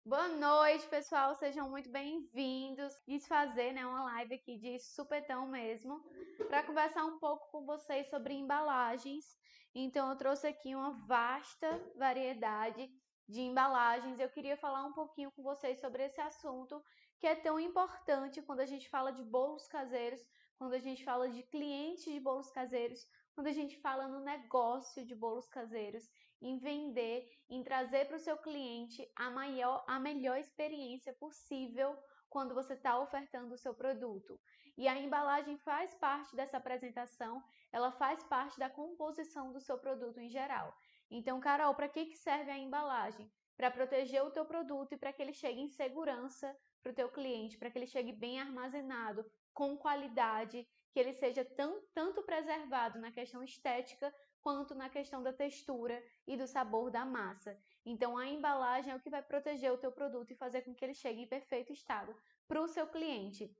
Boa noite, pessoal. Sejam muito bem-vindos. Quis fazer, uma live aqui de supetão mesmo, para conversar um pouco com vocês sobre embalagens. Então, eu trouxe aqui uma vasta variedade de embalagens. Eu queria falar um pouquinho com vocês sobre esse assunto que é tão importante quando a gente fala de bolos caseiros, quando a gente fala de clientes de bolos caseiros, quando a gente fala no negócio de bolos caseiros, em vender, em trazer para o seu cliente a melhor experiência possível quando você está ofertando o seu produto. E a embalagem faz parte dessa apresentação, ela faz parte da composição do seu produto em geral. Então, Carol, para que serve a embalagem? Para proteger o teu produto e para que ele chegue em segurança para o teu cliente, para que ele chegue bem armazenado, com qualidade, que ele seja tanto preservado na questão estética quanto na questão da textura e do sabor da massa. Então, a embalagem é o que vai proteger o teu produto e fazer com que ele chegue em perfeito estado para o seu cliente.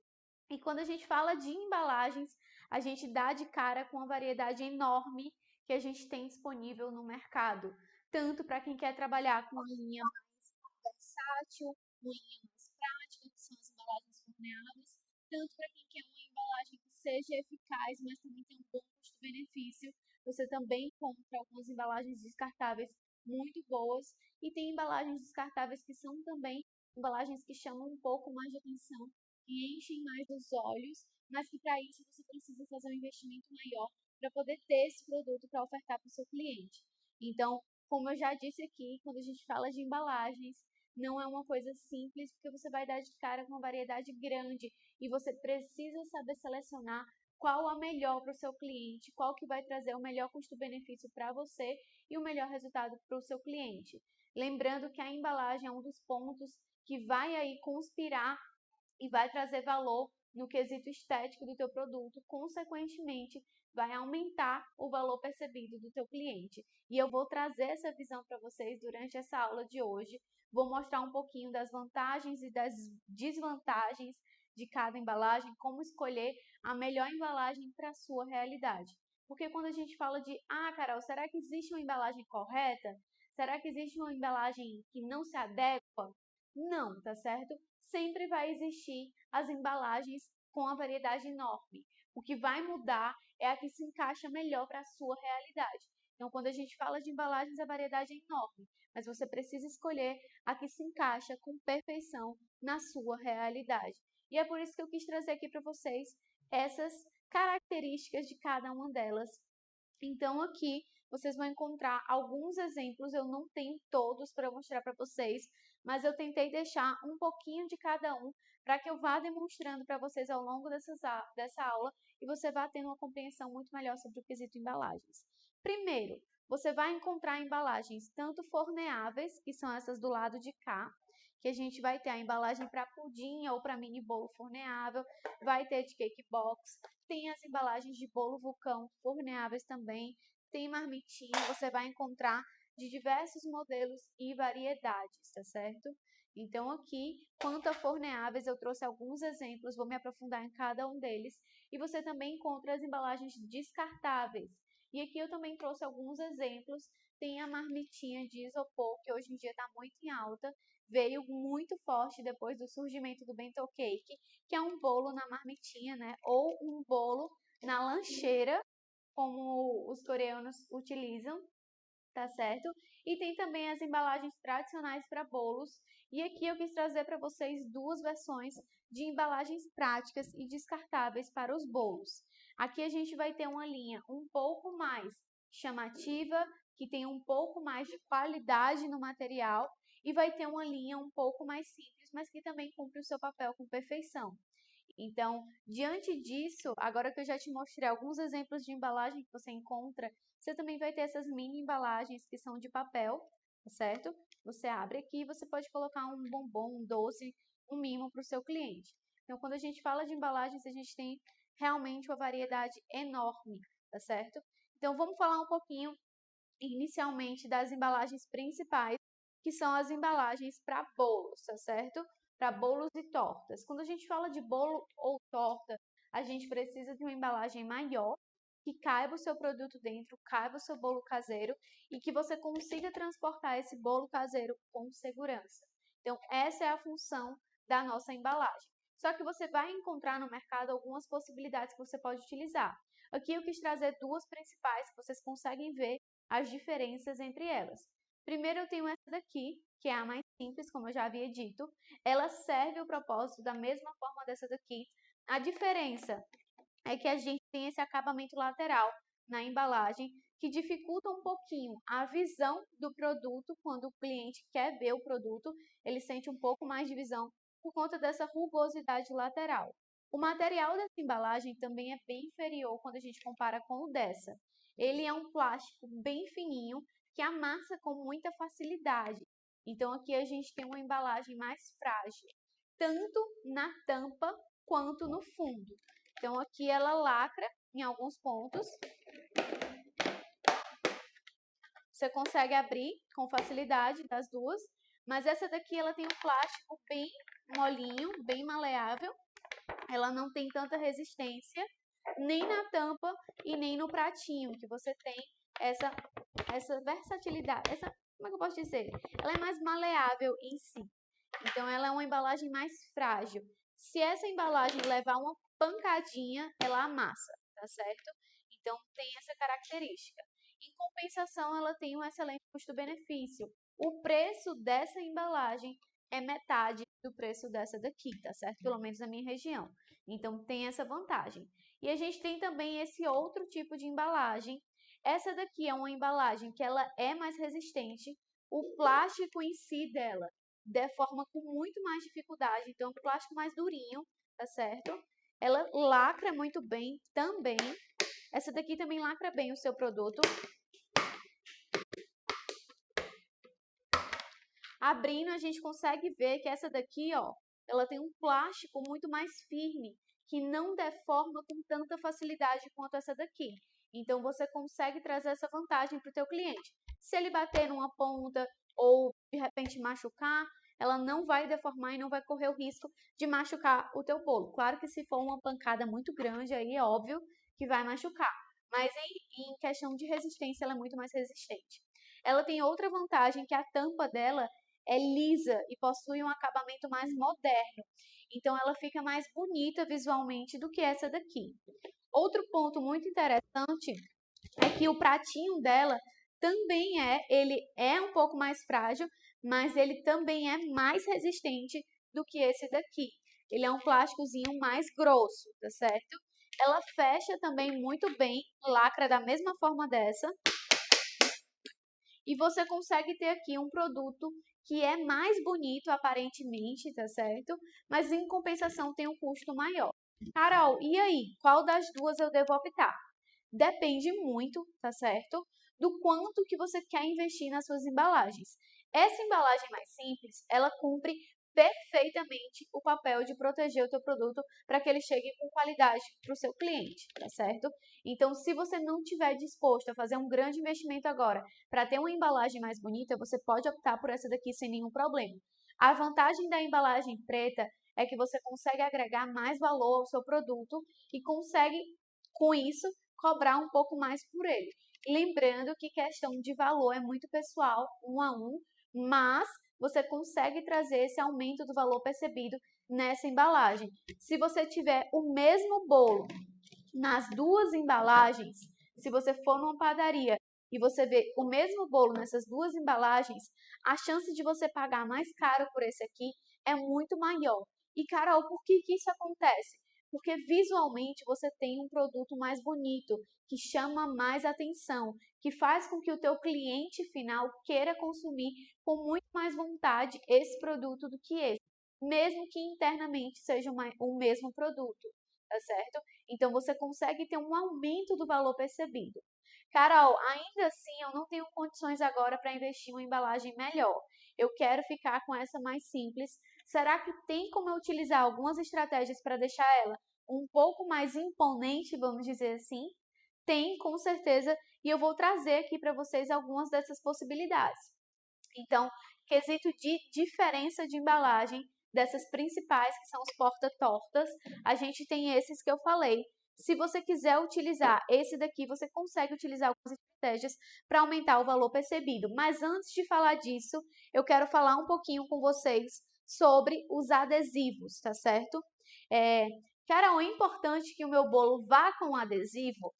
E quando a gente fala de embalagens, a gente dá de cara com uma variedade enorme que a gente tem disponível no mercado, tanto para quem quer trabalhar com uma linha mais versátil, uma linha mais prática, que são as embalagens forneadas, tanto para quem quer uma embalagem que seja eficaz, mas também tem um bom custo-benefício. Você também encontra algumas embalagens descartáveis muito boas e tem embalagens descartáveis que são também embalagens que chamam um pouco mais de atenção, que enchem mais os olhos, mas que para isso você precisa fazer um investimento maior para poder ter esse produto para ofertar para o seu cliente. Então, como eu já disse aqui, quando a gente fala de embalagens, não é uma coisa simples, porque você vai dar de cara com uma variedade grande e você precisa saber selecionar qual a melhor para o seu cliente, qual que vai trazer o melhor custo-benefício para você e o melhor resultado para o seu cliente. Lembrando que a embalagem é um dos pontos que vai aí conspirar e vai trazer valor no quesito estético do teu produto, consequentemente vai aumentar o valor percebido do teu cliente. E eu vou trazer essa visão para vocês durante essa aula de hoje. Vou mostrar um pouquinho das vantagens e das desvantagens de cada embalagem, como escolher a melhor embalagem para a sua realidade. Porque quando a gente fala de, Carol, será que existe uma embalagem correta? Será que existe uma embalagem que não se adequa? Não, tá certo? Sempre vai existir as embalagens com a variedade enorme. O que vai mudar é a que se encaixa melhor para a sua realidade. Então, quando a gente fala de embalagens, a variedade é enorme, mas você precisa escolher a que se encaixa com perfeição na sua realidade. E é por isso que eu quis trazer aqui para vocês essas características de cada uma delas. Então, aqui vocês vão encontrar alguns exemplos, eu não tenho todos para mostrar para vocês, mas eu tentei deixar um pouquinho de cada um para que eu vá demonstrando para vocês ao longo dessa aula e você vá tendo uma compreensão muito melhor sobre o quesito embalagens. Primeiro, você vai encontrar embalagens tanto forneáveis, que são essas do lado de cá, que a gente vai ter a embalagem para pudim ou para mini bolo forneável, vai ter de cake box, tem as embalagens de bolo vulcão forneáveis também, tem marmitinha, você vai encontrar de diversos modelos e variedades, tá certo? Então aqui, quanto a forneáveis, eu trouxe alguns exemplos, vou me aprofundar em cada um deles. E você também encontra as embalagens descartáveis. E aqui eu também trouxe alguns exemplos. Tem a marmitinha de isopor, que hoje em dia está muito em alta. Veio muito forte depois do surgimento do bento cake, que é um bolo na marmitinha, né? Ou um bolo na lancheira, como os coreanos utilizam, tá certo? E tem também as embalagens tradicionais para bolos. E aqui eu quis trazer para vocês duas versões de embalagens práticas e descartáveis para os bolos. Aqui a gente vai ter uma linha um pouco mais chamativa, que tem um pouco mais de qualidade no material, e vai ter uma linha um pouco mais simples, mas que também cumpre o seu papel com perfeição. Então, diante disso, agora que eu já te mostrei alguns exemplos de embalagem que você encontra, você também vai ter essas mini embalagens que são de papel, tá certo? Você abre aqui e você pode colocar um bombom, um doce, um mimo para o seu cliente. Então, quando a gente fala de embalagens, a gente tem realmente uma variedade enorme, tá certo? Então, vamos falar um pouquinho inicialmente das embalagens principais, que são as embalagens para bolos, tá certo? Para bolos e tortas. Quando a gente fala de bolo ou torta, a gente precisa de uma embalagem maior, que caiba o seu produto dentro, caiba o seu bolo caseiro e que você consiga transportar esse bolo caseiro com segurança. Então, essa é a função da nossa embalagem. Só que você vai encontrar no mercado algumas possibilidades que você pode utilizar. Aqui eu quis trazer duas principais que vocês conseguem ver as diferenças entre elas. Primeiro eu tenho essa daqui, que é a mais simples, como eu já havia dito. Ela serve o propósito da mesma forma dessa daqui. A diferença é que a gente tem esse acabamento lateral na embalagem que dificulta um pouquinho a visão do produto quando o cliente quer ver o produto, ele sente um pouco mais de visão por conta dessa rugosidade lateral. O material dessa embalagem também é bem inferior quando a gente compara com o dessa. Ele é um plástico bem fininho que amassa com muita facilidade. Então aqui a gente tem uma embalagem mais frágil, tanto na tampa quanto no fundo. Então aqui ela lacra em alguns pontos. Você consegue abrir com facilidade das duas, mas essa daqui ela tem um plástico bem molinho, bem maleável. Ela não tem tanta resistência, nem na tampa e nem no pratinho, que você tem essa versatilidade, como é que eu posso dizer? Ela é mais maleável em si. Então ela é uma embalagem mais frágil. Se essa embalagem levar uma pancadinha, ela amassa, tá certo? Então tem essa característica. Em compensação, ela tem um excelente custo-benefício. O preço dessa embalagem é metade do preço dessa daqui, tá certo? Pelo menos na minha região. Então tem essa vantagem. E a gente tem também esse outro tipo de embalagem. Essa daqui é uma embalagem que ela é mais resistente. O plástico em si dela deforma com muito mais dificuldade, então o plástico mais durinho, tá certo? Ela lacra muito bem também. Essa daqui também lacra bem o seu produto. Abrindo, a gente consegue ver que essa daqui, ó, ela tem um plástico muito mais firme, que não deforma com tanta facilidade quanto essa daqui. Então, você consegue trazer essa vantagem para o teu cliente. Se ele bater numa ponta ou, de repente, machucar, ela não vai deformar e não vai correr o risco de machucar o teu bolo. Claro que se for uma pancada muito grande, aí é óbvio que vai machucar. Mas em questão de resistência, ela é muito mais resistente. Ela tem outra vantagem, que a tampa dela é lisa e possui um acabamento mais moderno. Então, ela fica mais bonita visualmente do que essa daqui. Outro ponto muito interessante é que o pratinho dela também ele é um pouco mais frágil, mas ele também é mais resistente do que esse daqui. Ele é um plásticozinho mais grosso, tá certo? Ela fecha também muito bem, lacra da mesma forma dessa. E você consegue ter aqui um produto que é mais bonito aparentemente, tá certo? Mas em compensação tem um custo maior. Carol, e aí? Qual das duas eu devo optar? Depende muito, tá certo? Do quanto que você quer investir nas suas embalagens. Essa embalagem mais simples, ela cumpre perfeitamente o papel de proteger o teu produto para que ele chegue com qualidade para o seu cliente, tá certo? Então, se você não estiver disposto a fazer um grande investimento agora para ter uma embalagem mais bonita, você pode optar por essa daqui sem nenhum problema. A vantagem da embalagem preta é que você consegue agregar mais valor ao seu produto e consegue, com isso, cobrar um pouco mais por ele. Lembrando que questão de valor é muito pessoal, um a um, mas você consegue trazer esse aumento do valor percebido nessa embalagem. Se você tiver o mesmo bolo nas duas embalagens, se você for numa padaria e você vê o mesmo bolo nessas duas embalagens, a chance de você pagar mais caro por esse aqui é muito maior. E, Carol, por que isso acontece? Porque visualmente você tem um produto mais bonito, que chama mais atenção, que faz com que o teu cliente final queira consumir com muito mais vontade esse produto do que esse, mesmo que internamente seja o mesmo produto, tá certo? Então você consegue ter um aumento do valor percebido. Carol, ainda assim eu não tenho condições agora para investir em uma embalagem melhor. Eu quero ficar com essa mais simples. Será que tem como eu utilizar algumas estratégias para deixar ela um pouco mais imponente, vamos dizer assim? Tem, com certeza, e eu vou trazer aqui para vocês algumas dessas possibilidades. Então, quesito de diferença de embalagem dessas principais, que são os porta-tortas, a gente tem esses que eu falei. Se você quiser utilizar esse daqui, você consegue utilizar algumas estratégias para aumentar o valor percebido. Mas antes de falar disso, eu quero falar um pouquinho com vocês sobre os adesivos, tá certo? Carol, é importante que o meu bolo vá com adesivo?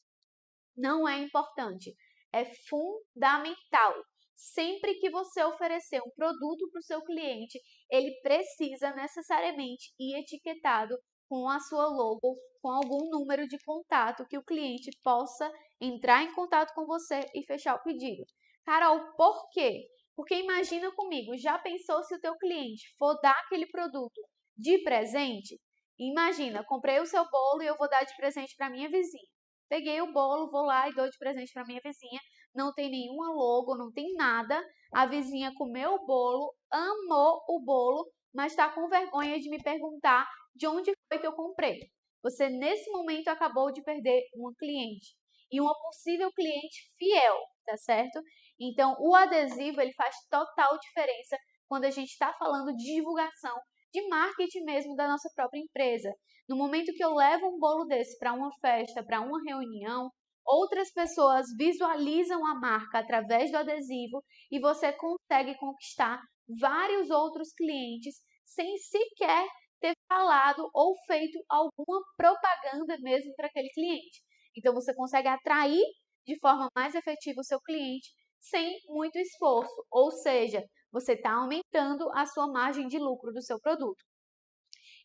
Não é importante, é fundamental. Sempre que você oferecer um produto para o seu cliente, ele precisa necessariamente ir etiquetado com a sua logo, com algum número de contato que o cliente possa entrar em contato com você e fechar o pedido. Carol, por quê? Porque imagina comigo, já pensou se o teu cliente for dar aquele produto de presente? Imagina, comprei o seu bolo e eu vou dar de presente para minha vizinha. Peguei o bolo, vou lá e dou de presente para minha vizinha. Não tem nenhuma logo, não tem nada. A vizinha comeu o bolo, amou o bolo, mas está com vergonha de me perguntar de onde foi que eu comprei. Você, nesse momento, acabou de perder uma cliente. E uma possível cliente fiel, tá certo? Então, o adesivo, ele faz total diferença quando a gente está falando de divulgação, de marketing mesmo da nossa própria empresa. No momento que eu levo um bolo desse para uma festa, para uma reunião, outras pessoas visualizam a marca através do adesivo e você consegue conquistar vários outros clientes sem sequer ter falado ou feito alguma propaganda mesmo para aquele cliente. Então você consegue atrair de forma mais efetiva o seu cliente sem muito esforço, ou seja, você está aumentando a sua margem de lucro do seu produto.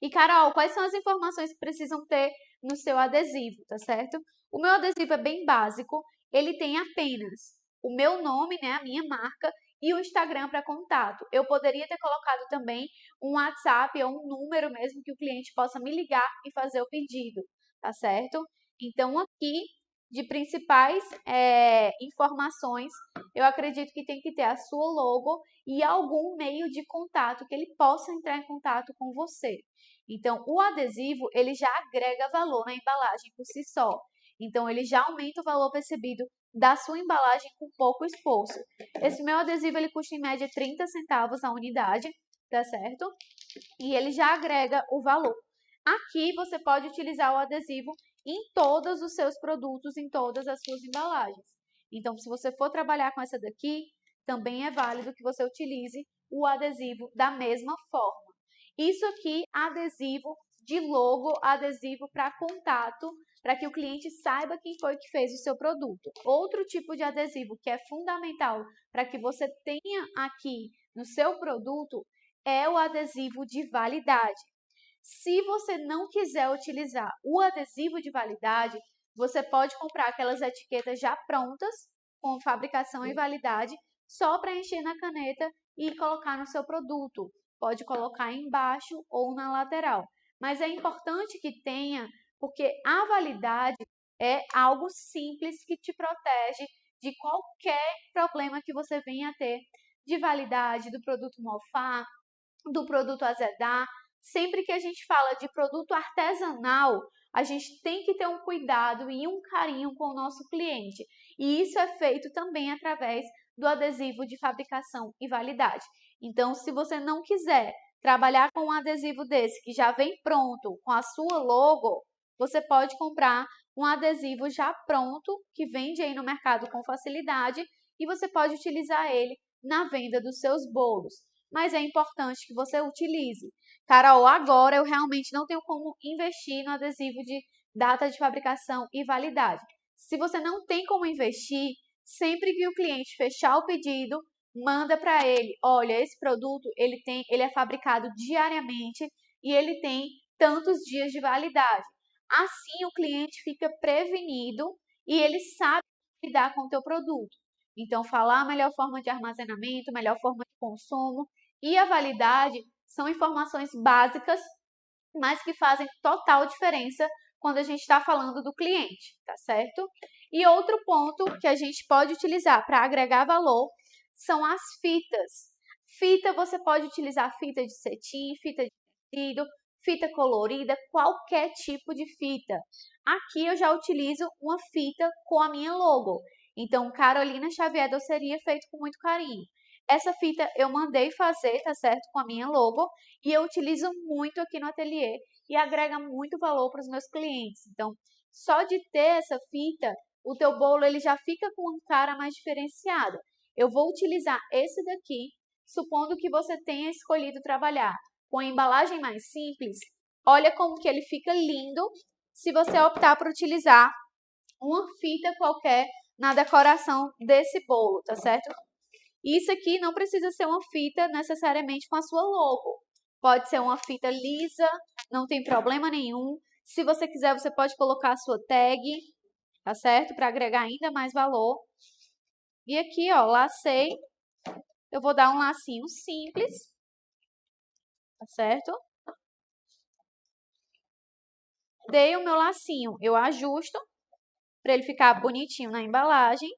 E, Carol, quais são as informações que precisam ter no seu adesivo, tá certo? O meu adesivo é bem básico, ele tem apenas o meu nome, né, a minha marca, e o Instagram para contato. Eu poderia ter colocado também um WhatsApp ou um número mesmo que o cliente possa me ligar e fazer o pedido, tá certo? Então, aqui, de principais informações, eu acredito que tem que ter a sua logo e algum meio de contato que ele possa entrar em contato com você. Então, o adesivo, ele já agrega valor na embalagem por si só. Então, ele já aumenta o valor percebido da sua embalagem com pouco esforço. Esse meu adesivo, ele custa em média 30 centavos a unidade, tá certo? E ele já agrega o valor. Aqui, você pode utilizar o adesivo em todos os seus produtos, em todas as suas embalagens. Então, se você for trabalhar com essa daqui, também é válido que você utilize o adesivo da mesma forma. Isso aqui, adesivo de logo, adesivo para contato, para que o cliente saiba quem foi que fez o seu produto. Outro tipo de adesivo que é fundamental para que você tenha aqui no seu produto é o adesivo de validade. Se você não quiser utilizar o adesivo de validade, você pode comprar aquelas etiquetas já prontas, com fabricação e validade, só para encher na caneta e colocar no seu produto. Pode colocar embaixo ou na lateral. Mas é importante que tenha, porque a validade é algo simples que te protege de qualquer problema que você venha a ter de validade do produto mofar, do produto azedar. Sempre que a gente fala de produto artesanal, a gente tem que ter um cuidado e um carinho com o nosso cliente. E isso é feito também através do adesivo de fabricação e validade. Então, se você não quiser trabalhar com um adesivo desse que já vem pronto com a sua logo, você pode comprar um adesivo já pronto que vende aí no mercado com facilidade e você pode utilizar ele na venda dos seus bolos. Mas é importante que você utilize. Carol, agora eu realmente não tenho como investir no adesivo de data de fabricação e validade. Se você não tem como investir, sempre que o cliente fechar o pedido, manda para ele, olha, esse produto ele é fabricado diariamente e ele tem tantos dias de validade. Assim o cliente fica prevenido e ele sabe lidar com o teu produto. Então, falar a melhor forma de armazenamento, melhor forma de consumo e a validade são informações básicas, mas que fazem total diferença quando a gente está falando do cliente, tá certo? E outro ponto que a gente pode utilizar para agregar valor são as fitas. Fita, você pode utilizar fita de cetim, fita de tecido, fita colorida, qualquer tipo de fita. Aqui eu já utilizo uma fita com a minha logo. Então, Carolina Xavier Doceria feito com muito carinho. Essa fita eu mandei fazer, tá certo? Com a minha logo e eu utilizo muito aqui no ateliê e agrega muito valor para os meus clientes. Então, só de ter essa fita, o teu bolo ele já fica com uma cara mais diferenciada. Eu vou utilizar esse daqui, supondo que você tenha escolhido trabalhar com a embalagem mais simples. Olha como que ele fica lindo se você optar por utilizar uma fita qualquer na decoração desse bolo, tá certo? Isso aqui não precisa ser uma fita necessariamente com a sua logo. Pode ser uma fita lisa, não tem problema nenhum. Se você quiser, você pode colocar a sua tag, tá certo? Para agregar ainda mais valor. E aqui, ó, lacei. Eu vou dar um lacinho simples, tá certo? Dei o meu lacinho, eu ajusto para ele ficar bonitinho na embalagem.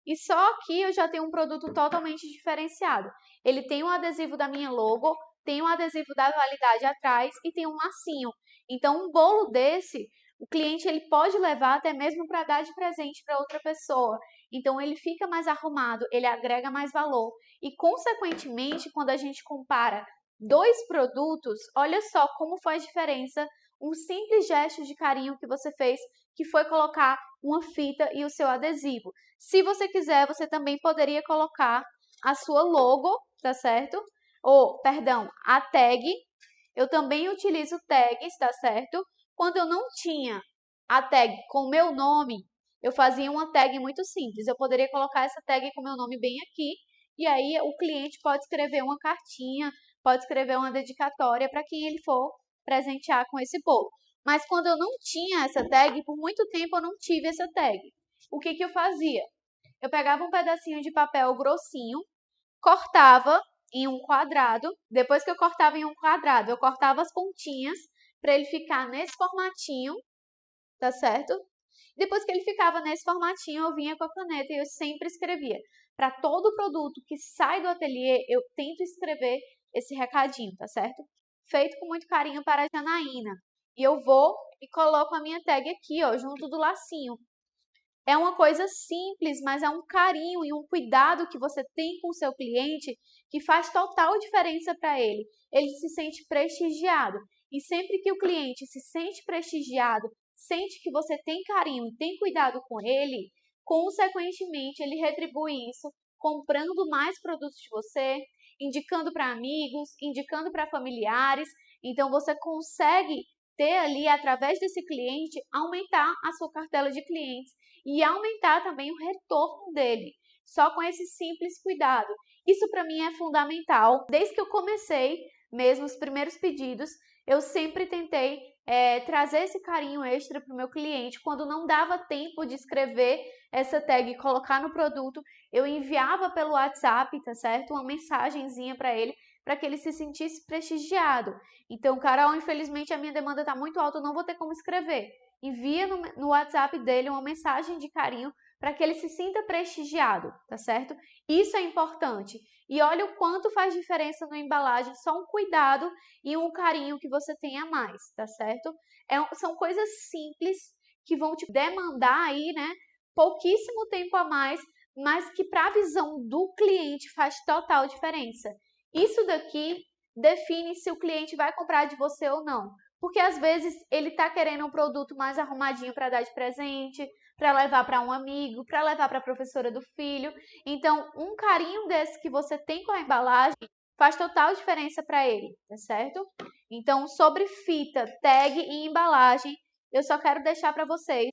E só aqui eu já tenho um produto totalmente diferenciado. Ele tem um adesivo da minha logo, tem um adesivo da validade atrás e tem um lacinho. Então, um bolo desse, o cliente ele pode levar até mesmo para dar de presente para outra pessoa. Então, ele fica mais arrumado, ele agrega mais valor. E, consequentemente, quando a gente compara dois produtos, olha só como faz diferença um simples gesto de carinho que você fez, que foi colocar uma fita e o seu adesivo. Se você quiser, você também poderia colocar a sua logo, tá certo? Ou, perdão, a tag. Eu também utilizo tags, tá certo? Quando eu não tinha a tag com o meu nome, eu fazia uma tag muito simples. Eu poderia colocar essa tag com o meu nome bem aqui, e aí o cliente pode escrever uma cartinha, pode escrever uma dedicatória para quem ele for presentear com esse bolo. Mas quando eu não tinha essa tag, por muito tempo eu não tive essa tag. O que eu fazia? Eu pegava um pedacinho de papel grossinho, cortava em um quadrado. Depois que eu cortava em um quadrado, eu cortava as pontinhas para ele ficar nesse formatinho, tá certo? Depois que ele ficava nesse formatinho, eu vinha com a caneta e eu sempre escrevia. Para todo produto que sai do ateliê, eu tento escrever esse recadinho, tá certo? Feito com muito carinho para a Janaína. E eu vou e coloco a minha tag aqui, ó, junto do lacinho. É uma coisa simples, mas é um carinho e um cuidado que você tem com o seu cliente que faz total diferença para ele. Ele se sente prestigiado. E sempre que o cliente se sente prestigiado, sente que você tem carinho e tem cuidado com ele, consequentemente ele retribui isso comprando mais produtos de você, indicando para amigos, indicando para familiares. Então você consegue ter ali, através desse cliente, aumentar a sua cartela de clientes e aumentar também o retorno dele, só com esse simples cuidado. Isso para mim é fundamental. Desde que eu comecei mesmo os primeiros pedidos, eu sempre tentei trazer esse carinho extra para o meu cliente. Quando não dava tempo de escrever essa tag e colocar no produto, eu enviava pelo WhatsApp, tá certo? Uma mensagenzinha para ele que ele se sentisse prestigiado. Então, Carol, infelizmente a minha demanda está muito alta, eu não vou ter como escrever. Envia no WhatsApp dele uma mensagem de carinho para que ele se sinta prestigiado, tá certo? Isso é importante. E olha o quanto faz diferença na embalagem, só um cuidado e um carinho que você tem a mais, tá certo? São coisas simples que vão te demandar aí, né, pouquíssimo tempo a mais, mas que para a visão do cliente faz total diferença. Isso daqui define se o cliente vai comprar de você ou não. Porque às vezes ele está querendo um produto mais arrumadinho para dar de presente, para levar para um amigo, para levar para a professora do filho. Então, um carinho desse que você tem com a embalagem faz total diferença para ele, tá certo? Então, sobre fita, tag e embalagem, eu só quero deixar para vocês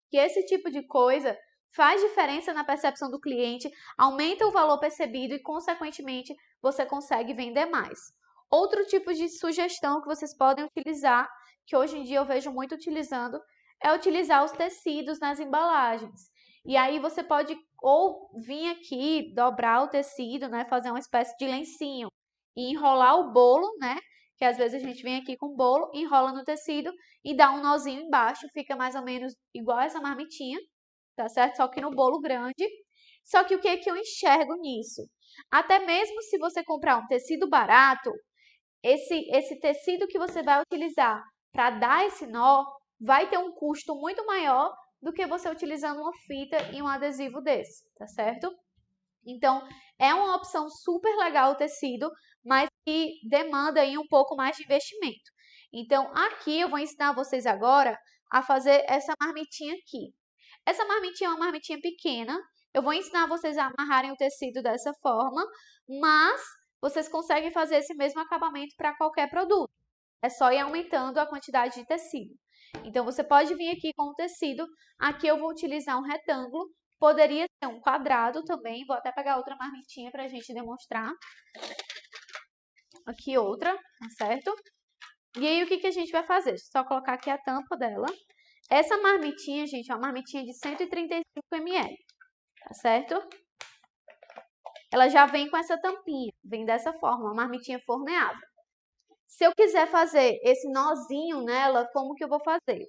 que esse tipo de coisa faz diferença na percepção do cliente, aumenta o valor percebido e, consequentemente, você consegue vender mais. Outro tipo de sugestão que vocês podem utilizar, que hoje em dia eu vejo muito utilizando, é utilizar os tecidos nas embalagens. E aí você pode ou vir aqui, dobrar o tecido, né, fazer uma espécie de lencinho e enrolar o bolo, né, que às vezes a gente vem aqui com o bolo, enrola no tecido e dá um nozinho embaixo, fica mais ou menos igual essa marmitinha, tá certo? Só que no bolo grande. Só que o que é que eu enxergo nisso? Até mesmo se você comprar um tecido barato, esse tecido que você vai utilizar para dar esse nó vai ter um custo muito maior do que você utilizando uma fita e um adesivo desse, tá certo? Então, é uma opção super legal o tecido, mas que demanda aí um pouco mais de investimento. Então, aqui eu vou ensinar vocês agora a fazer essa marmitinha aqui. Essa marmitinha é uma marmitinha pequena. Eu vou ensinar vocês a amarrarem o tecido dessa forma, mas vocês conseguem fazer esse mesmo acabamento para qualquer produto. É só ir aumentando a quantidade de tecido. Então, você pode vir aqui com o tecido. Aqui eu vou utilizar um retângulo. Poderia ser um quadrado também. Vou até pegar outra marmitinha para a gente demonstrar. Aqui outra, tá certo? E aí, o que a gente vai fazer? Só colocar aqui a tampa dela. Essa marmitinha, gente, é uma marmitinha de 135 ml, tá certo? Ela já vem com essa tampinha, vem dessa forma, uma marmitinha forneável. Se eu quiser fazer esse nozinho nela, como que eu vou fazer?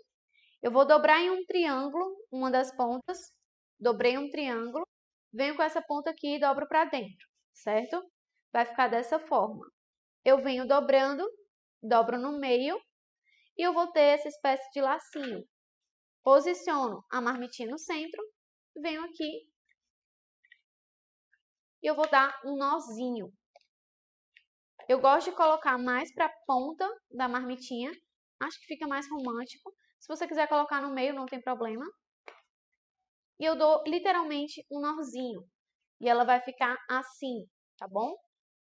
Eu vou dobrar em um triângulo, uma das pontas, dobrei um triângulo, venho com essa ponta aqui e dobro para dentro, certo? Vai ficar dessa forma. Eu venho dobrando, dobro no meio e eu vou ter essa espécie de lacinho. Posiciono a marmitinha no centro, venho aqui e eu vou dar um nozinho. Eu gosto de colocar mais para a ponta da marmitinha, acho que fica mais romântico. Se você quiser colocar no meio, não tem problema. E eu dou literalmente um nozinho. E ela vai ficar assim, tá bom?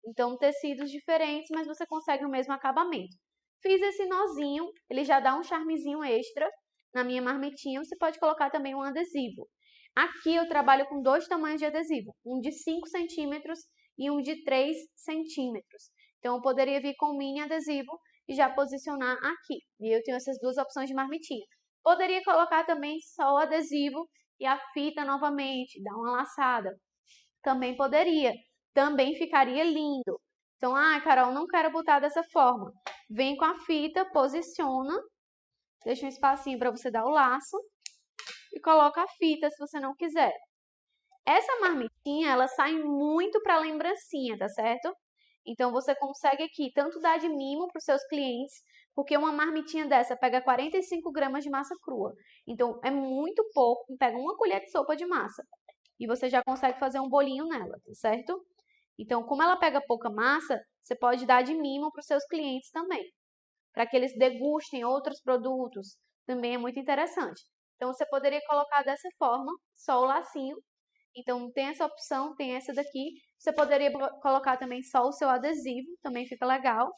Então, tecidos diferentes, mas você consegue o mesmo acabamento. Fiz esse nozinho, ele já dá um charmezinho extra na minha marmitinha. Você pode colocar também um adesivo. Aqui eu trabalho com dois tamanhos de adesivo, um de 5 centímetros e um de 3 centímetros. Então, eu poderia vir com um mini adesivo e já posicionar aqui. E eu tenho essas duas opções de marmitinha. Poderia colocar também só o adesivo e a fita novamente, dar uma laçada. Também poderia. Também ficaria lindo. Então, Carol, não quero botar dessa forma. Vem com a fita, posiciona, deixa um espacinho para você dar o laço e coloca a fita se você não quiser. Essa marmitinha, ela sai muito para lembrancinha, tá certo? Então, você consegue aqui tanto dar de mimo para os seus clientes, porque uma marmitinha dessa pega 45 gramas de massa crua. Então, é muito pouco, pega uma colher de sopa de massa. E você já consegue fazer um bolinho nela, tá certo? Então, como ela pega pouca massa, você pode dar de mimo para os seus clientes também, para que eles degustem outros produtos, também é muito interessante. Então, você poderia colocar dessa forma, só o lacinho. Então, tem essa opção, tem essa daqui. Você poderia colocar também só o seu adesivo, também fica legal.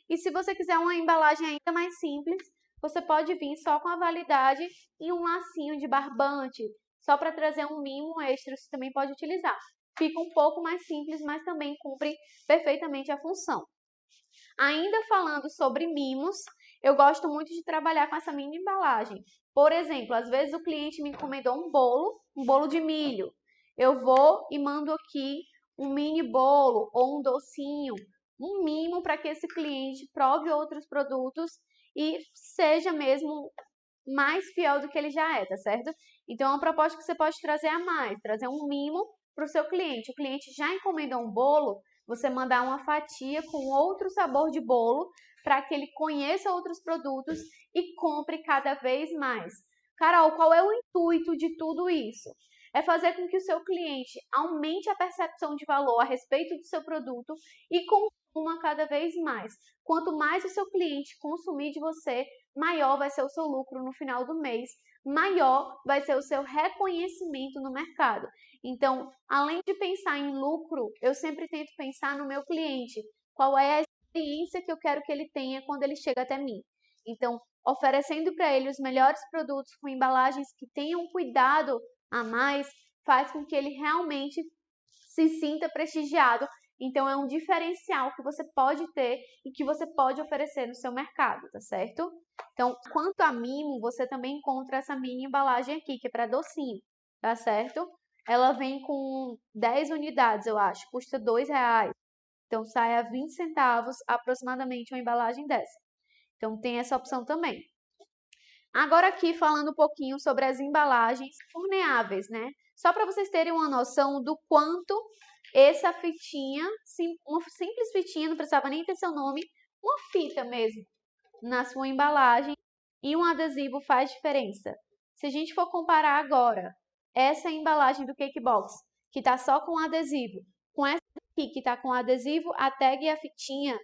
E se você quiser uma embalagem ainda mais simples, você pode vir só com a validade e um lacinho de barbante, só para trazer um mimo extra, você também pode utilizar. Fica um pouco mais simples, mas também cumpre perfeitamente a função. Ainda falando sobre mimos, eu gosto muito de trabalhar com essa mini embalagem. Por exemplo, às vezes o cliente me encomendou um bolo de milho. Eu vou e mando aqui um mini bolo ou um docinho, um mimo para que esse cliente prove outros produtos e seja mesmo mais fiel do que ele já é, tá certo? Então, é uma proposta que você pode trazer a mais, trazer um mimo para o seu cliente. O cliente já encomendou um bolo, você mandar uma fatia com outro sabor de bolo para que ele conheça outros produtos e compre cada vez mais. Carol, qual é o intuito de tudo isso? É fazer com que o seu cliente aumente a percepção de valor a respeito do seu produto e consuma cada vez mais. Quanto mais o seu cliente consumir de você, maior vai ser o seu lucro no final do mês, maior vai ser o seu reconhecimento no mercado. Então, além de pensar em lucro, eu sempre tento pensar no meu cliente. Qual é a experiência que eu quero que ele tenha quando ele chega até mim? Então, oferecendo para ele os melhores produtos com embalagens que tenham cuidado a mais, faz com que ele realmente se sinta prestigiado. Então, é um diferencial que você pode ter e que você pode oferecer no seu mercado, tá certo? Então, quanto a mimo, você também encontra essa mini embalagem aqui, que é para docinho, tá certo? Ela vem com 10 unidades, eu acho, custa R$2. Então, sai a 20 centavos aproximadamente uma embalagem dessa. Então, tem essa opção também. Agora aqui falando um pouquinho sobre as embalagens forneáveis, né? Só para vocês terem uma noção do quanto essa fitinha, uma simples fitinha, não precisava nem ter seu nome, uma fita mesmo na sua embalagem e um adesivo faz diferença. Se a gente for comparar agora essa embalagem do Cake Box, que está só com adesivo, com essa aqui que está com adesivo, a tag e a fitinha,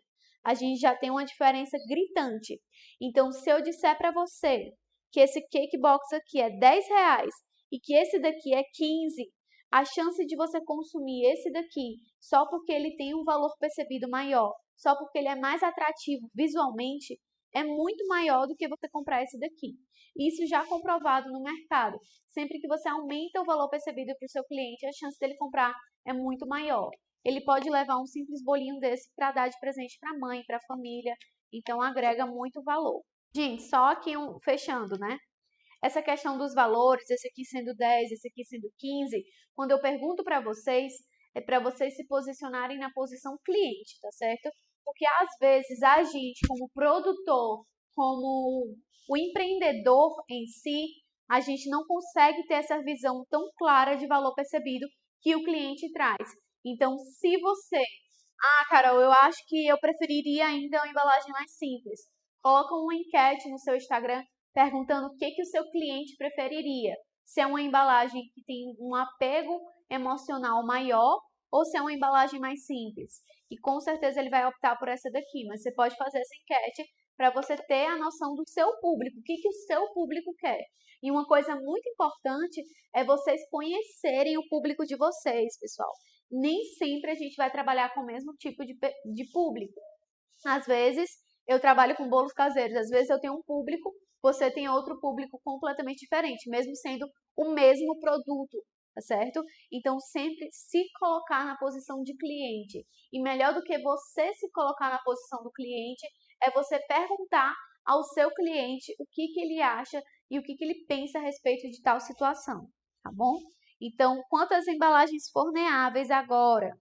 a gente já tem uma diferença gritante. Então, se eu disser para você que esse Cake Box aqui é R$10 e que esse daqui é 15, a chance de você consumir esse daqui só porque ele tem um valor percebido maior, só porque ele é mais atrativo visualmente, é muito maior do que você comprar esse daqui. Isso já comprovado no mercado. Sempre que você aumenta o valor percebido para o seu cliente, a chance dele comprar é muito maior. Ele pode levar um simples bolinho desse para dar de presente para a mãe, para a família, então agrega muito valor. Gente, só aqui fechando, né? Essa questão dos valores, esse aqui sendo 10, esse aqui sendo 15, quando eu pergunto para vocês, é para vocês se posicionarem na posição cliente, tá certo? Porque às vezes a gente, como produtor, como o empreendedor em si, a gente não consegue ter essa visão tão clara de valor percebido que o cliente traz. Então, se você... Carol, eu acho que eu preferiria ainda uma embalagem mais simples. Coloca uma enquete no seu Instagram perguntando o que o seu cliente preferiria. Se é uma embalagem que tem um apego emocional maior ou se é uma embalagem mais simples. E com certeza ele vai optar por essa daqui, mas você pode fazer essa enquete para você ter a noção do seu público, o que o seu público quer. E uma coisa muito importante é vocês conhecerem o público de vocês, pessoal. Nem sempre a gente vai trabalhar com o mesmo tipo de público. Às vezes eu trabalho com bolos caseiros, às vezes eu tenho um público, você tem outro público completamente diferente, mesmo sendo o mesmo produto, tá certo? Então sempre se colocar na posição de cliente. E melhor do que você se colocar na posição do cliente é você perguntar ao seu cliente o que ele acha e o que ele pensa a respeito de tal situação, tá bom? Então, quantas embalagens forneáveis agora?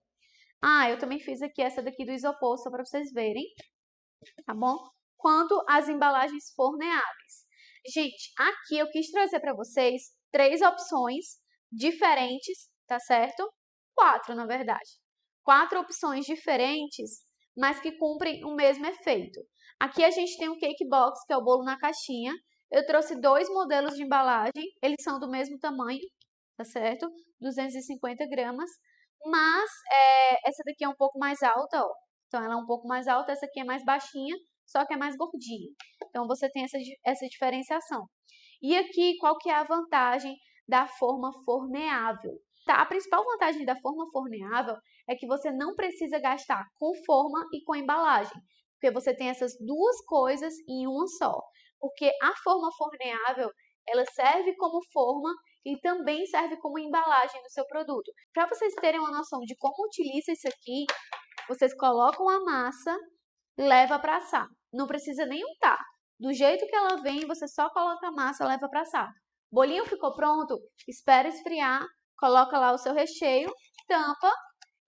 Eu também fiz aqui essa daqui do isopor, só para vocês verem, tá bom? Quanto às embalagens forneáveis. Gente, aqui eu quis trazer para vocês 3 opções diferentes, tá certo? 4, na verdade. 4 opções diferentes, mas que cumprem o mesmo efeito. Aqui a gente tem o cake box, que é o bolo na caixinha. Eu trouxe 2 modelos de embalagem, eles são do mesmo tamanho, tá certo? 250 gramas, mas essa daqui é um pouco mais alta, ó. Então ela é um pouco mais alta, essa aqui é mais baixinha, só que é mais gordinha. Então você tem essa diferenciação. E aqui, qual que é a vantagem da forma forneável? Tá? A principal vantagem da forma forneável é que você não precisa gastar com forma e com embalagem, porque você tem essas duas coisas em uma só. Porque a forma forneável, ela serve como forma e também serve como embalagem do seu produto. Para vocês terem uma noção de como utiliza isso aqui, vocês colocam a massa, leva para assar. Não precisa nem untar. Do jeito que ela vem, você só coloca a massa, leva para assar. Bolinho ficou pronto? Espera esfriar, coloca lá o seu recheio, tampa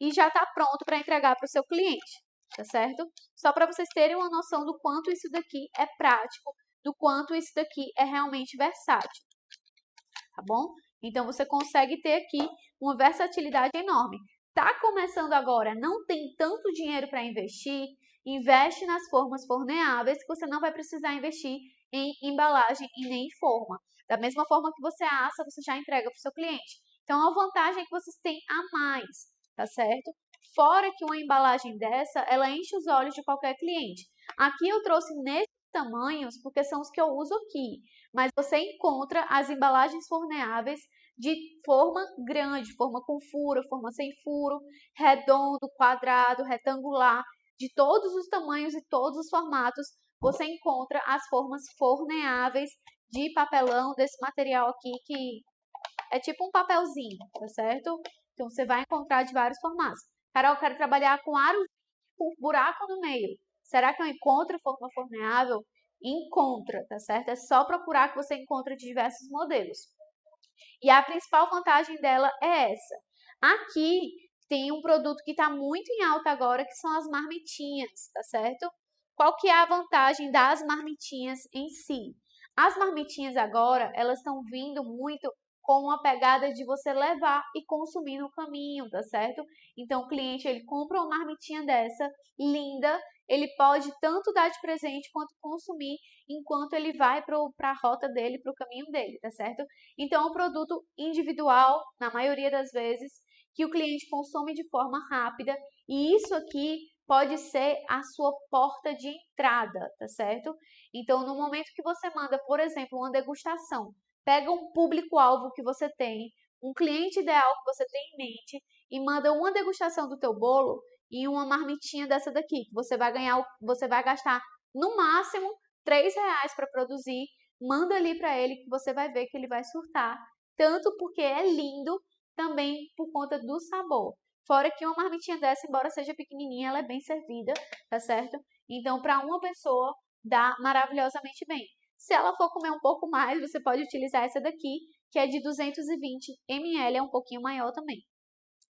e já está pronto para entregar para o seu cliente, tá certo? Só para vocês terem uma noção do quanto isso daqui é prático, do quanto isso daqui é realmente versátil, tá bom? Então você consegue ter aqui uma versatilidade enorme. Tá começando agora, não tem tanto dinheiro para investir, investe nas formas forneáveis que você não vai precisar investir em embalagem e nem em forma. Da mesma forma que você assa, você já entrega para o seu cliente. Então a vantagem é que vocês têm a mais, tá certo? Fora que uma embalagem dessa, ela enche os olhos de qualquer cliente. Aqui eu trouxe nesses tamanhos porque são os que eu uso aqui, mas você encontra as embalagens forneáveis de forma grande, forma com furo, forma sem furo, redondo, quadrado, retangular, de todos os tamanhos e todos os formatos, você encontra as formas forneáveis de papelão desse material aqui, que é tipo um papelzinho, tá certo? Então, você vai encontrar de vários formatos. Carol, eu quero trabalhar com aro com buraco no meio. Será que eu encontro forma forneável? Encontra, tá certo? É só procurar que você encontra de diversos modelos. E a principal vantagem dela é essa. Aqui tem um produto que está muito em alta agora, que são as marmitinhas, tá certo? Qual que é a vantagem das marmitinhas em si? As marmitinhas agora, elas estão vindo muito com uma pegada de você levar e consumir no caminho, tá certo? Então o cliente, ele compra uma marmitinha dessa, linda, ele pode tanto dar de presente quanto consumir enquanto ele vai para a rota dele, para o caminho dele, tá certo? Então, é um produto individual, na maioria das vezes, que o cliente consome de forma rápida, e isso aqui pode ser a sua porta de entrada, tá certo? Então, no momento que você manda, por exemplo, uma degustação pega um público-alvo que você tem, um cliente ideal que você tem em mente e manda uma degustação do teu bolo em uma marmitinha dessa daqui, que você vai gastar no máximo R$ 3 para produzir. Manda ali para ele que você vai ver que ele vai surtar, tanto porque é lindo, também por conta do sabor. Fora que uma marmitinha dessa, embora seja pequenininha, ela é bem servida, tá certo? Então, para uma pessoa, dá maravilhosamente bem. Se ela for comer um pouco mais, você pode utilizar essa daqui, que é de 220 ml, é um pouquinho maior também,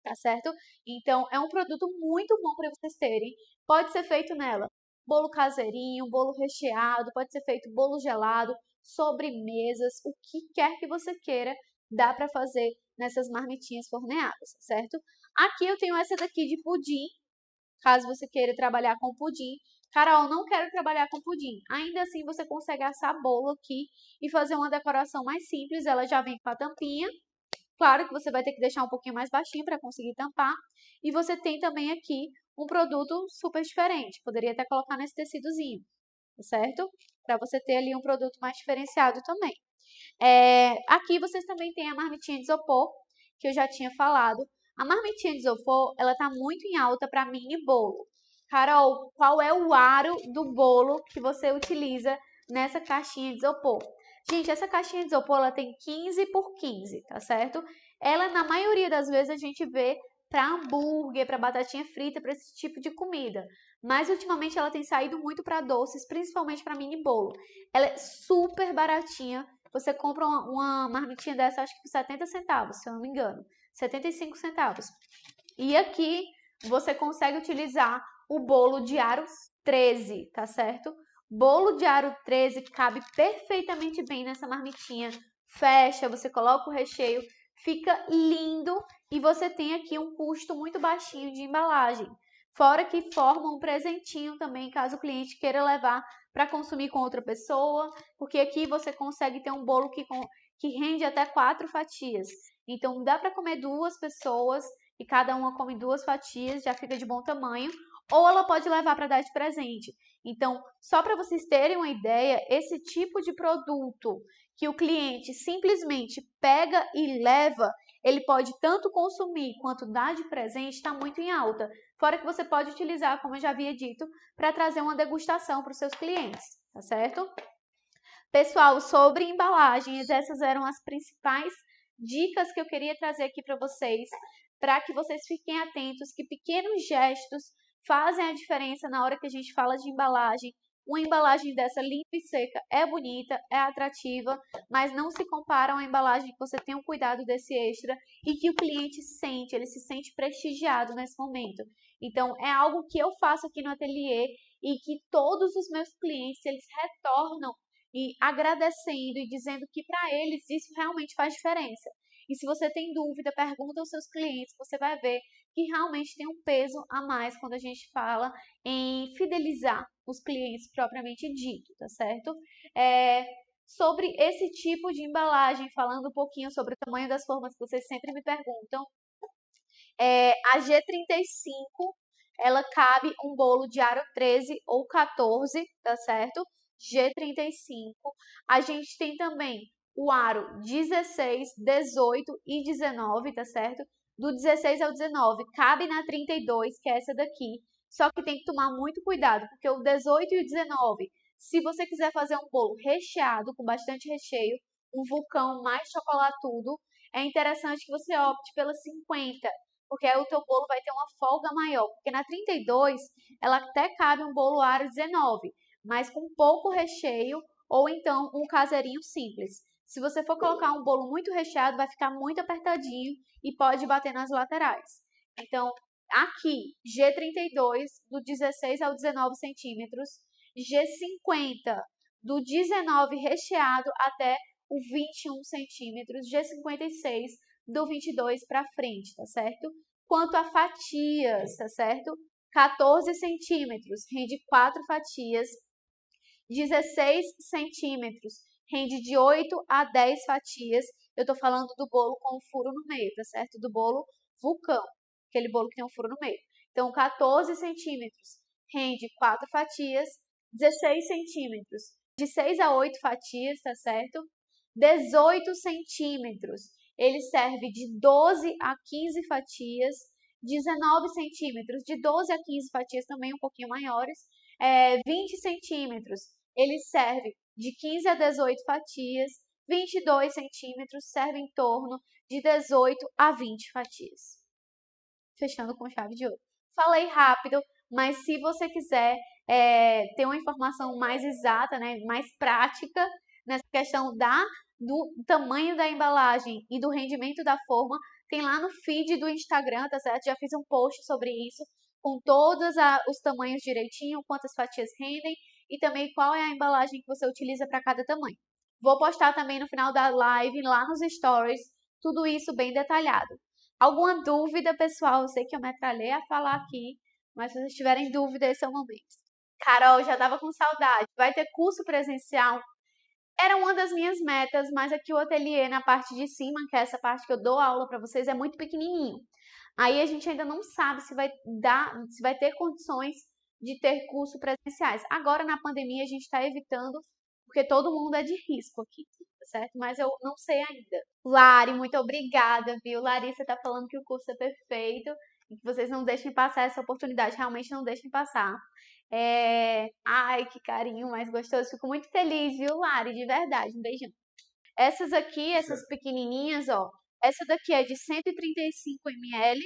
tá certo? Então, é um produto muito bom para vocês terem. Pode ser feito nela bolo caseirinho, bolo recheado, pode ser feito bolo gelado, sobremesas, o que quer que você queira, dá para fazer nessas marmitinhas forneadas, certo? Aqui eu tenho essa daqui de pudim, caso você queira trabalhar com pudim. Carol, não quero trabalhar com pudim. Ainda assim, você consegue assar bolo aqui e fazer uma decoração mais simples. Ela já vem com a tampinha. Claro que você vai ter que deixar um pouquinho mais baixinho para conseguir tampar. E você tem também aqui um produto super diferente. Poderia até colocar nesse tecidozinho, certo? Para você ter ali um produto mais diferenciado também. Aqui vocês também têm a marmitinha de isopor, que eu já tinha falado. A marmitinha de isopor, ela tá muito em alta para mini bolo. Carol, qual é o aro do bolo que você utiliza nessa caixinha de isopor? Gente, essa caixinha de isopor, ela tem 15 por 15, tá certo? Ela, na maioria das vezes, a gente vê para hambúrguer, para batatinha frita, para esse tipo de comida. Mas, ultimamente, ela tem saído muito para doces, principalmente para mini bolo. Ela é super baratinha. Você compra uma marmitinha dessa, acho que por 70 centavos, se eu não me engano. 75 centavos. E aqui você consegue utilizar o bolo de aro 13, tá certo? Bolo de aro 13 cabe perfeitamente bem nessa marmitinha. Fecha, você coloca o recheio, fica lindo e você tem aqui um custo muito baixinho de embalagem. Fora que forma um presentinho também, caso o cliente queira levar para consumir com outra pessoa, porque aqui você consegue ter um bolo que rende até 4 fatias. Então dá para comer 2 pessoas e cada uma come 2 fatias, já fica de bom tamanho, ou ela pode levar para dar de presente. Então, só para vocês terem uma ideia, esse tipo de produto que o cliente simplesmente pega e leva, ele pode tanto consumir quanto dar de presente, está muito em alta. Fora que você pode utilizar, como eu já havia dito, para trazer uma degustação para os seus clientes, tá certo? Pessoal, sobre embalagens, essas eram as principais dicas que eu queria trazer aqui para que vocês fiquem atentos que pequenos gestos fazem a diferença na hora que a gente fala de embalagem. Uma embalagem dessa limpa e seca é bonita, é atrativa, mas não se compara a uma embalagem que você tem um cuidado desse extra e que o cliente sente, ele se sente prestigiado nesse momento. Então, é algo que eu faço aqui no ateliê e que todos os meus clientes, eles retornam e agradecendo e dizendo que para eles isso realmente faz diferença. E se você tem dúvida, pergunta aos seus clientes, você vai ver que realmente tem um peso a mais quando a gente fala em fidelizar os clientes propriamente dito, tá certo? Sobre esse tipo de embalagem, falando um pouquinho sobre o tamanho das formas que vocês sempre me perguntam, a G35, ela cabe um bolo de aro 13 ou 14, tá certo? G35. A gente tem também o aro 16, 18 e 19, tá certo? Do 16 ao 19 cabe na 32, que é essa daqui. Só que tem que tomar muito cuidado, porque o 18 e o 19, se você quiser fazer um bolo recheado, com bastante recheio, um vulcão mais chocolatudo, é interessante que você opte pela 50, porque aí o teu bolo vai ter uma folga maior. Porque na 32, ela até cabe um bolo aro 19, mas com pouco recheio ou então um caseirinho simples. Se você for colocar um bolo muito recheado, vai ficar muito apertadinho e pode bater nas laterais. Então, aqui, G32, do 16 ao 19 centímetros, G50, do 19 recheado até o 21 centímetros, G56, do 22 para frente, tá certo? Quanto a fatias, tá certo? 14 centímetros, rende 4 fatias. 16 centímetros, rende de 8 a 10 fatias. Eu tô falando do bolo com furo no meio, tá certo? Do bolo vulcão, aquele bolo que tem um furo no meio. Então, 14 centímetros, rende 4 fatias. 16 centímetros, de 6 a 8 fatias, tá certo? 18 centímetros. Ele serve de 12 a 15 fatias. 19 centímetros, de 12 a 15 fatias, também um pouquinho maiores. 20 centímetros, ele serve de 15 a 18 fatias. 22 centímetros, serve em torno de 18 a 20 fatias. Fechando com chave de ouro. Falei rápido, mas se você quiser ter uma informação mais exata, né, mais prática nessa questão do tamanho da embalagem e do rendimento da forma, tem lá no feed do Instagram, tá certo? Já fiz um post sobre isso, com todos os tamanhos direitinho, quantas fatias rendem e também qual é a embalagem que você utiliza para cada tamanho. Vou postar também no final da live, lá nos stories, tudo isso bem detalhado. Alguma dúvida, pessoal? Eu sei que eu me atralhei a falar aqui, mas se vocês tiverem dúvida, esse é o momento. Carol, já tava com saudade. Vai ter curso presencial? Era uma das minhas metas, mas aqui o ateliê na parte de cima, que é essa parte que eu dou aula para vocês, é muito pequenininho. Aí a gente ainda não sabe se vai ter condições de ter curso presenciais. Agora na pandemia a gente está evitando, porque todo mundo é de risco aqui, tá certo? Mas eu não sei ainda. Lari, muito obrigada, viu? Larissa tá falando que o curso é perfeito e que vocês não deixem passar essa oportunidade, realmente não deixem passar. Ai, que carinho mais gostoso. Fico muito feliz, viu, Lari? De verdade. Um beijão. Essas aqui, essas pequenininhas, ó. Essa daqui é de 135 ml.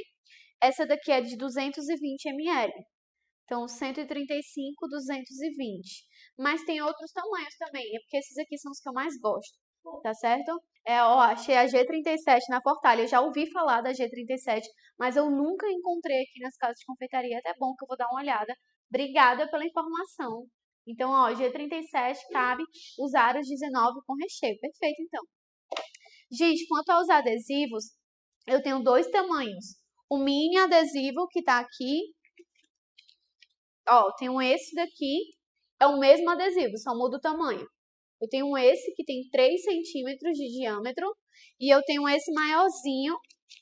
Essa daqui é de 220 ml. Então, 135, 220. Mas tem outros tamanhos também. É porque esses aqui são os que eu mais gosto. Tá certo? Ó, achei a G37 na Fortalha. Eu já ouvi falar da G37, mas eu nunca encontrei aqui nas casas de confeitaria. É até bom que eu vou dar uma olhada. Obrigada pela informação. Então, ó, G37 cabe os aros 19 com recheio. Perfeito, então. Gente, quanto aos adesivos, eu tenho dois tamanhos. O mini adesivo, que tá aqui. Ó, tenho esse daqui. É o mesmo adesivo, só muda o tamanho. Eu tenho esse que tem 3 centímetros de diâmetro. E eu tenho esse maiorzinho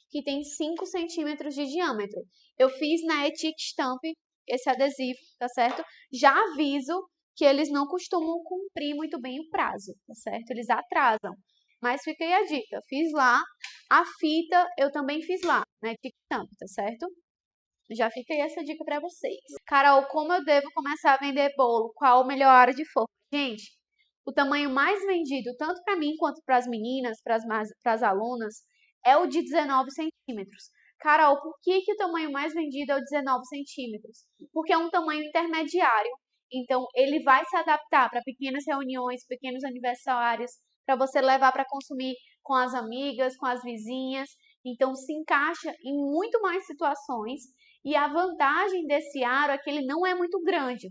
que tem 5 centímetros de diâmetro. Eu fiz na Etique Stamp esse adesivo, tá certo? Já aviso que eles não costumam cumprir muito bem o prazo, tá certo? Eles atrasam. Mas fica aí a dica. Fiz lá. A fita eu também fiz lá, na Etique Stamp, tá certo? Já fica aí essa dica pra vocês. Carol, como eu devo começar a vender bolo? Qual o melhor área de forma? Gente, o tamanho mais vendido, tanto para mim quanto para as meninas, para as alunas, é o de 19 centímetros. Carol, por que o tamanho mais vendido é o 19 centímetros? Porque é um tamanho intermediário. Então, ele vai se adaptar para pequenas reuniões, pequenos aniversários, para você levar para consumir com as amigas, com as vizinhas. Então, se encaixa em muito mais situações. E a vantagem desse aro é que ele não é muito grande.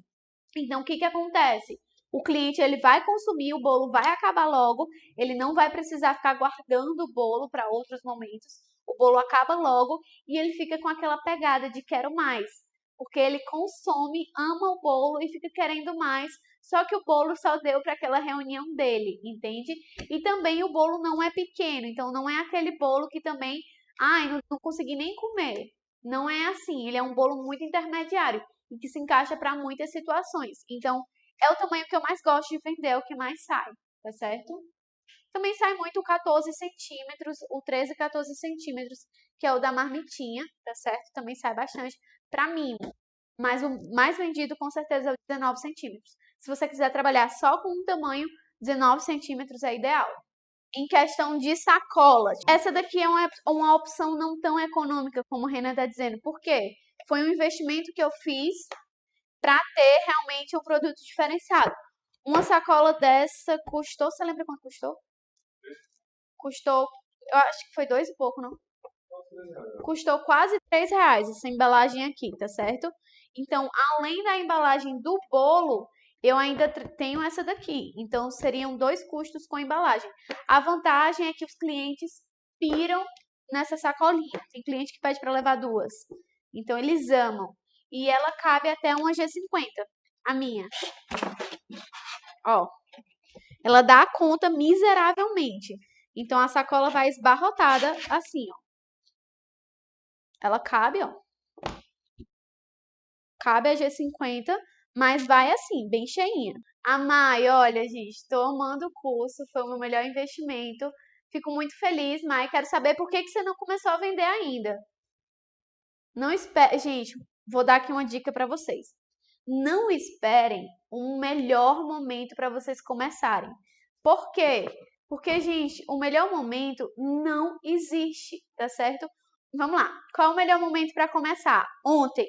Então, o que acontece? O cliente ele vai consumir, o bolo vai acabar logo, ele não vai precisar ficar guardando o bolo para outros momentos. O bolo acaba logo e ele fica com aquela pegada de quero mais. Porque ele consome, ama o bolo e fica querendo mais. Só que o bolo só deu para aquela reunião dele, entende? E também o bolo não é pequeno, então não é aquele bolo que também, ai, não consegui nem comer. Não é assim, ele é um bolo muito intermediário e que se encaixa para muitas situações. Então, é o tamanho que eu mais gosto de vender, é o que mais sai, tá certo? Também sai muito o 14 centímetros, o 13 e 14 centímetros, que é o da marmitinha, tá certo? Também sai bastante para mim. Mas o mais vendido com certeza é o 19 centímetros. Se você quiser trabalhar só com um tamanho, 19 centímetros é ideal. Em questão de sacolas, essa daqui é uma opção não tão econômica como a Renan está dizendo. Por quê? Foi um investimento que eu fiz para ter realmente um produto diferenciado. Uma sacola dessa custou, você lembra quanto custou? Custou, eu acho que foi 2 e pouco, não? Custou quase R$3 essa embalagem aqui, tá certo? Então, além da embalagem do bolo, eu ainda tenho essa daqui. Então, seriam 2 custos com a embalagem. A vantagem é que os clientes piram nessa sacolinha. Tem cliente que pede para levar 2. Então, eles amam. E ela cabe até uma G50, a minha. Ó, ela dá conta miseravelmente. Então, a sacola vai esbarrotada assim, ó. Ela cabe, ó. Cabe a G50, mas vai assim, bem cheinha. A Mai, olha, gente, estou amando o curso, foi o meu melhor investimento. Fico muito feliz, Mai. Quero saber por que você não começou a vender ainda. Não espere, gente, vou dar aqui uma dica para vocês. Não esperem um melhor momento para vocês começarem. Por quê? Porque, gente, o melhor momento não existe, tá certo? Vamos lá. Qual é o melhor momento para começar? Ontem.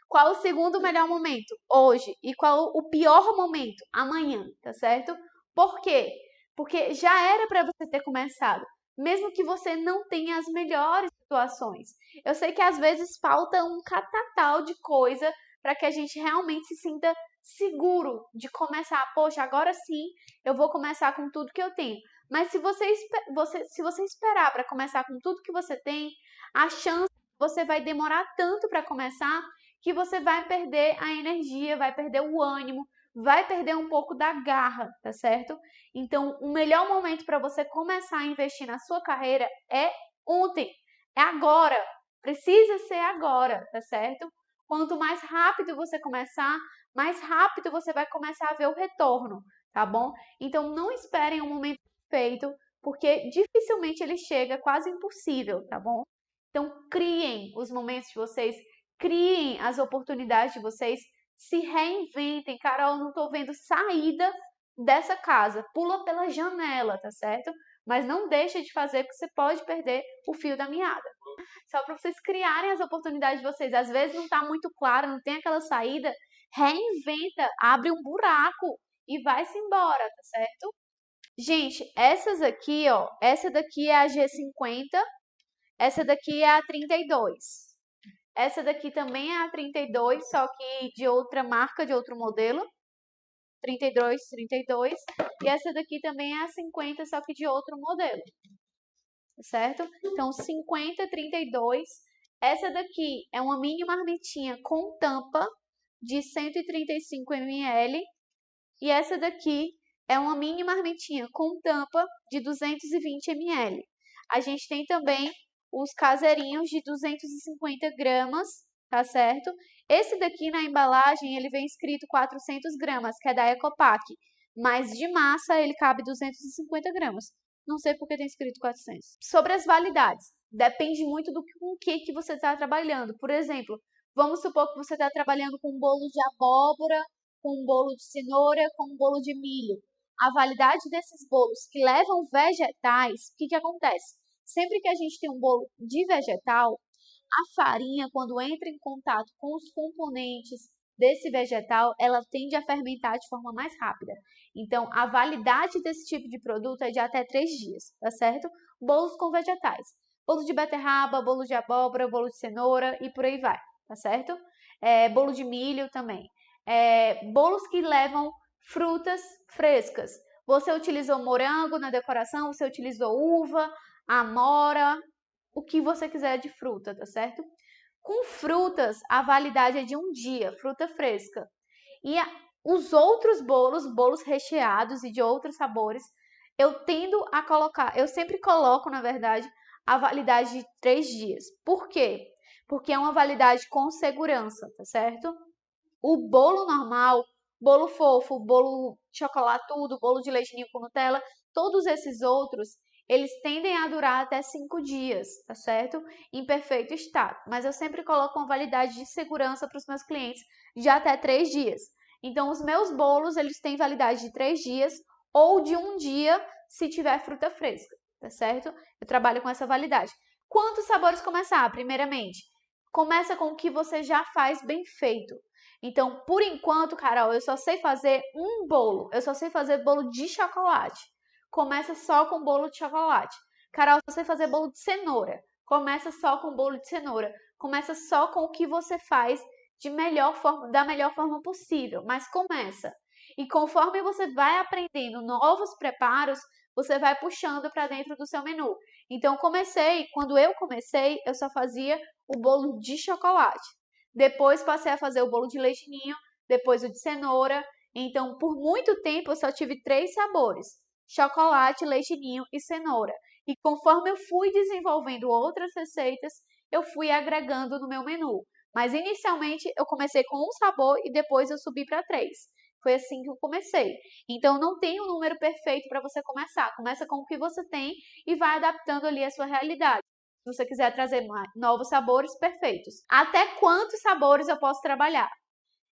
Qual o segundo melhor momento? Hoje. E qual o pior momento? Amanhã, tá certo? Por quê? Porque já era para você ter começado, mesmo que você não tenha as melhores situações. Eu sei que às vezes falta um catatal de coisa para que a gente realmente se sinta seguro de começar. Poxa, agora sim eu vou começar com tudo que eu tenho. Mas se você esperar para começar com tudo que você tem, a chance você vai demorar tanto para começar que você vai perder a energia, vai perder o ânimo, vai perder um pouco da garra, tá certo? Então, o melhor momento para você começar a investir na sua carreira é ontem, é agora. Precisa ser agora, tá certo? Quanto mais rápido você começar, mais rápido você vai começar a ver o retorno, tá bom? Então, não esperem um momento perfeito, porque dificilmente ele chega, quase impossível, tá bom? Então, criem os momentos de vocês, criem as oportunidades de vocês, se reinventem. Carol, não estou vendo saída dessa casa. Pula pela janela, tá certo? Mas não deixa de fazer, porque você pode perder o fio da meada. Só para vocês criarem as oportunidades de vocês. Às vezes não está muito claro, não tem aquela saída. Reinventa, abre um buraco e vai-se embora, tá certo? Gente, essas aqui, ó, essa daqui é a G50, essa daqui é a 32. Essa daqui também é a 32, só que de outra marca, de outro modelo. 32, 32. E essa daqui também é a 50, só que de outro modelo. Certo? Então, 50, 32. Essa daqui é uma mini marmitinha com tampa de 135 ml. E essa daqui é uma mini marmitinha com tampa de 220 ml. A gente tem também os caseirinhos de 250 gramas, tá certo? Esse daqui na embalagem, ele vem escrito 400 gramas, que é da Ecopack. Mas de massa, ele cabe 250 gramas. Não sei porque tem escrito 400. Sobre as validades, depende muito do com que você está trabalhando. Por exemplo, vamos supor que você está trabalhando com um bolo de abóbora, com um bolo de cenoura, com um bolo de milho. A validade desses bolos que levam vegetais, o que acontece? Sempre que a gente tem um bolo de vegetal, a farinha, quando entra em contato com os componentes desse vegetal, ela tende a fermentar de forma mais rápida. Então, a validade desse tipo de produto é de até 3 dias, tá certo? Bolos com vegetais. Bolo de beterraba, bolo de abóbora, bolo de cenoura e por aí vai, tá certo? Bolo de milho também. Bolos que levam frutas frescas. Você utilizou morango na decoração, você utilizou uva, amora, o que você quiser de fruta, tá certo? Com frutas, a validade é de 1 dia, fruta fresca. E os outros bolos recheados e de outros sabores, eu tendo a colocar, eu sempre coloco, na verdade, a validade de 3 dias. Por quê? Porque é uma validade com segurança, tá certo? O bolo normal, bolo fofo, bolo chocolatudo, bolo de leite ninho com Nutella, todos esses outros, eles tendem a durar até 5 dias, tá certo? Em perfeito estado. Mas eu sempre coloco uma validade de segurança para os meus clientes de até 3 dias. Então, os meus bolos, eles têm validade de 3 dias ou de 1 dia se tiver fruta fresca, tá certo? Eu trabalho com essa validade. Quantos sabores começar? Primeiramente, começa com o que você já faz bem feito. Então, por enquanto, Carol, eu só sei fazer um bolo. Eu só sei fazer bolo de chocolate. Começa só com bolo de chocolate. Carol, eu só sei fazer bolo de cenoura. Começa só com bolo de cenoura. Começa só com o que você faz de melhor forma, da melhor forma possível, mas começa. E conforme você vai aprendendo novos preparos, você vai puxando para dentro do seu menu. Então, quando eu comecei, eu só fazia o bolo de chocolate. Depois passei a fazer o bolo de leite ninho, depois o de cenoura. Então, por muito tempo, eu só tive 3 sabores: chocolate, leite ninho e cenoura. E conforme eu fui desenvolvendo outras receitas, eu fui agregando no meu menu. Mas inicialmente eu comecei com um sabor e depois eu subi para 3. Foi assim que eu comecei. Então não tem um número perfeito para você começar. Começa com o que você tem e vai adaptando ali a sua realidade. Se você quiser trazer novos sabores, perfeitos. Até quantos sabores eu posso trabalhar?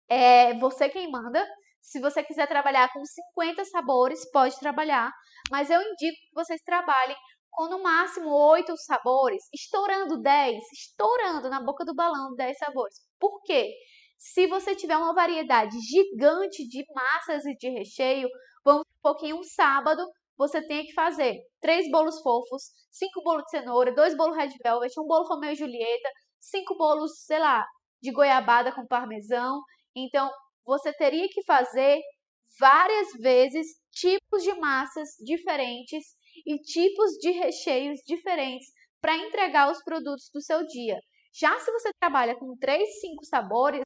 É você quem manda. Se você quiser trabalhar com 50 sabores, pode trabalhar. Mas eu indico que vocês trabalhem com no máximo 8 sabores, estourando 10, estourando na boca do balão 10 sabores. Por quê? Se você tiver uma variedade gigante de massas e de recheio, vamos supor que em um sábado você tenha que fazer 3 bolos fofos, 5 bolos de cenoura, 2 bolos red velvet, um bolo Romeu e Julieta, 5 bolos, sei lá, de goiabada com parmesão. Então, você teria que fazer várias vezes tipos de massas diferentes e tipos de recheios diferentes para entregar os produtos do seu dia. Já se você trabalha com 3, 5 sabores,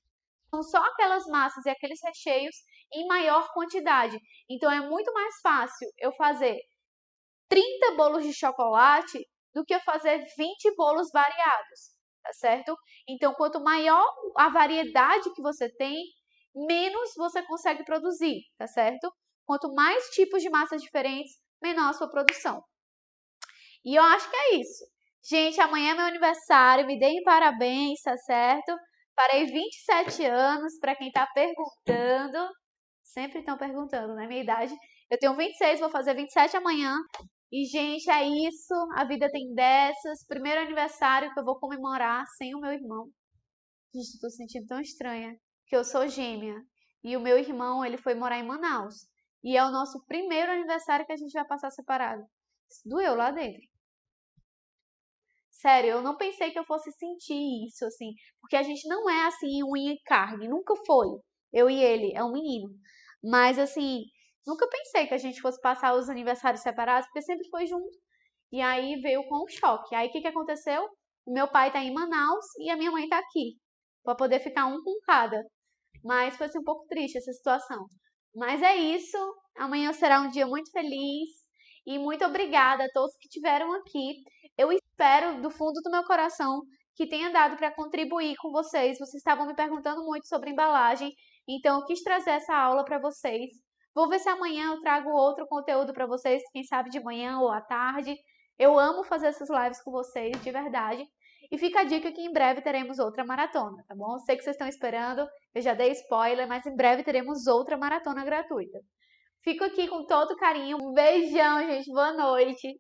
são só aquelas massas e aqueles recheios em maior quantidade. Então é muito mais fácil eu fazer 30 bolos de chocolate do que eu fazer 20 bolos variados, tá certo? Então, quanto maior a variedade que você tem, menos você consegue produzir, tá certo? Quanto mais tipos de massas diferentes, menor a sua produção. E eu acho que é isso. Gente, amanhã é meu aniversário, me deem parabéns, tá certo? Farei 27 anos, para quem tá perguntando. Sempre estão perguntando, né? Minha idade. Eu tenho 26, vou fazer 27 amanhã. E, gente, é isso. A vida tem dessas. Primeiro aniversário que eu vou comemorar sem o meu irmão. Gente, eu tô sentindo tão estranha. Que eu sou gêmea. E o meu irmão, ele foi morar em Manaus. E é o nosso primeiro aniversário que a gente vai passar separado. Isso doeu lá dentro. Sério, eu não pensei que eu fosse sentir isso, assim. Porque a gente não é, assim, unha e carne. Nunca foi. Eu e ele. É um menino. Mas, assim, nunca pensei que a gente fosse passar os aniversários separados. Porque sempre foi junto. E aí veio com um choque. Aí o que que aconteceu? O meu pai tá em Manaus e a minha mãe tá aqui. Pra poder ficar um com cada. Mas foi assim, um pouco triste essa situação. Mas é isso. Amanhã será um dia muito feliz. E muito obrigada a todos que estiveram aqui. Eu espero do fundo do meu coração que tenha dado para contribuir com vocês. Vocês estavam me perguntando muito sobre embalagem, então eu quis trazer essa aula para vocês. Vou ver se amanhã eu trago outro conteúdo para vocês, quem sabe de manhã ou à tarde. Eu amo fazer essas lives com vocês, de verdade. E fica a dica que em breve teremos outra maratona, tá bom? Sei que vocês estão esperando, eu já dei spoiler, mas em breve teremos outra maratona gratuita. Fico aqui com todo carinho. Um beijão, gente. Boa noite.